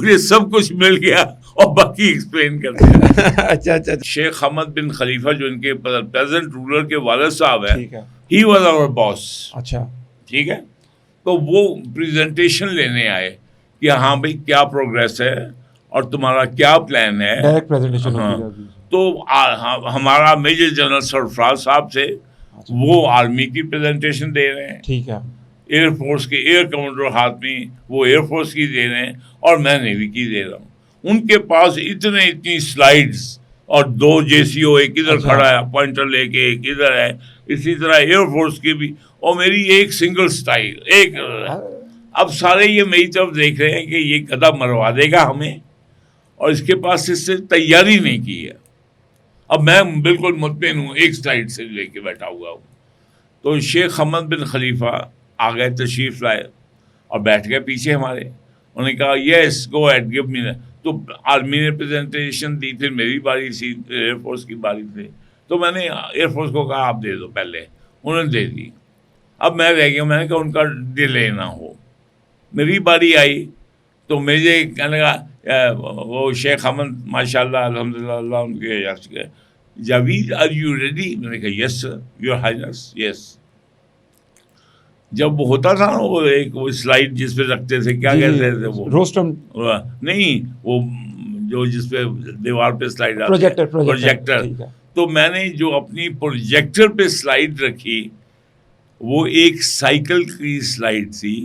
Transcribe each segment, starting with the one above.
मुझे सब कुछ मिल गया और बाकी एक्सप्लेन करते हैं। अच्छा अच्छा शेख हमद बिन खलीफा जो इनके प्रेजेंट रूलर के वालिद साहब हैं, ठीक है। He was our boss. अच्छा ठीक है, तो वो प्रेजेंटेशन लेने आए कि हाँ भाई क्या प्रोग्रेस है और तुम्हारा क्या प्लान है। डायरेक्ट प्रेजेंटेशन हाँ, होती है। तो हमारा मेजर जनरल सरफराज साहब से वो आर्मी की प्रेजेंटेशन दे रहे हैं, ठीक है। एयरफोर्स के एयर कमांडर हाथ में वो एयरफोर्स की दे रहे हैं और मैं नेवी की दे रहा हूँ। उनके पास इतनी स्लाइड्स और 2 JCO, एक इधर अच्छा। खड़ा है पॉइंटर लेके, एक इधर है, इसी तरह एयरफोर्स की भी, और मेरी एक सिंगल स्टाइल एक। अब सारे ये मेरी तरफ देख रहे हैं कि ये गधा मरवा देगा हमें, और इसके पास इससे तैयारी नहीं की है। अब मैं बिल्कुल मुतमईन हूँ, एक स्लाइड से लेके बैठा हुआ हूँ। तो शेख हमद बिन खलीफा आ गए, तशरीफ लाए और बैठ गए पीछे हमारे। उन्होंने कहा yes go at give me. तो आर्मी ने प्रेजेंटेशन दी, फिर मेरी बारी थी, एयरफोर्स की बारी थी, तो मैंने एयरफोर्स को कहा आप दे दो पहले, उन्होंने दे दी। अब मैं रह गया, मैंने कहा उनका डिले ना हो। मेरी बारी आई तो मुझे कहने लगा वो शेख हमद माशाल्लाह अल्हम्दुलिल्लाह अल्लाह उनके यश के, जावेद आर यू रेडी? मैंने कहा yes sir your highness yes. जब वो होता था ना वो एक वो स्लाइड जिस पे रखते थे, क्या कहते थे वो, रोस्टम नहीं वो जो जिस पे दीवार पे स्लाइड आती है, प्रोजेक्टर। तो मैंने जो अपनी प्रोजेक्टर पे स्लाइड रखी वो एक साइकिल की स्लाइड थी,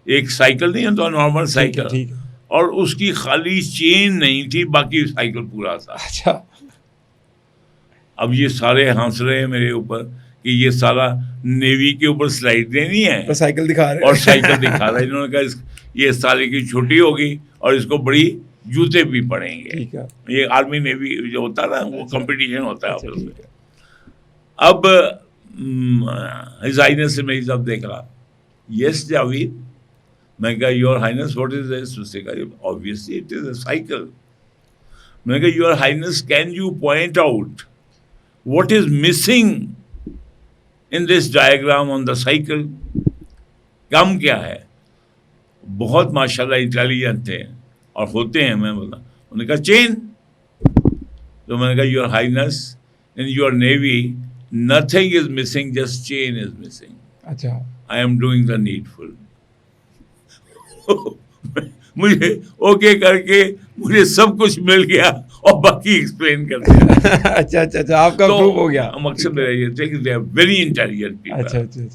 एक साइकिल नहीं तो नॉर्मल साइकिल, और उसकी खाली चेन नहीं थी, बाकी साइकिल पूरा था। अच्छा। अब ये सारे हंस रहे हैं मेरे ऊपर कि ये सारा नेवी के ऊपर स्लाइड देनी है तो साइकिल दिखा रहे हैं, और साइकिल दिखा रहे हैं। इन्होंने कहा ये साले की छुट्टी होगी और इसको बड़ी जूते भी पड़ेंगे। ठीक है। ये आर्मी नेवी जो होता है ना वो कंपटीशन होता है आपस में। अब हिज हाइनेस से मेरी सब देख रहा, यस जावेद। मैं कहा your highness what is this? उससे कहा obviously it is a cycle. मैं कहा your highness can you point out what is missing in this diagram on the cycle? कम क्या है? बहुत माशाल्लाह इंटेलिजेंट थे और होते हैं, मैं बोला। उन्होंने कहा चेन। तो मैंने कहा your highness in your navy nothing is missing, just chain is missing. अच्छा। I am doing the needful. मुझे ओके करके मुझे सब कुछ मिल गया और बाकी एक्सप्लेन करते हैं। अच्छा अच्छा अच्छा, आपका प्रूफ हो गया। मकसद मेरा ये था कि they are very intelligent people. अच्छा अच्छा अच्छा।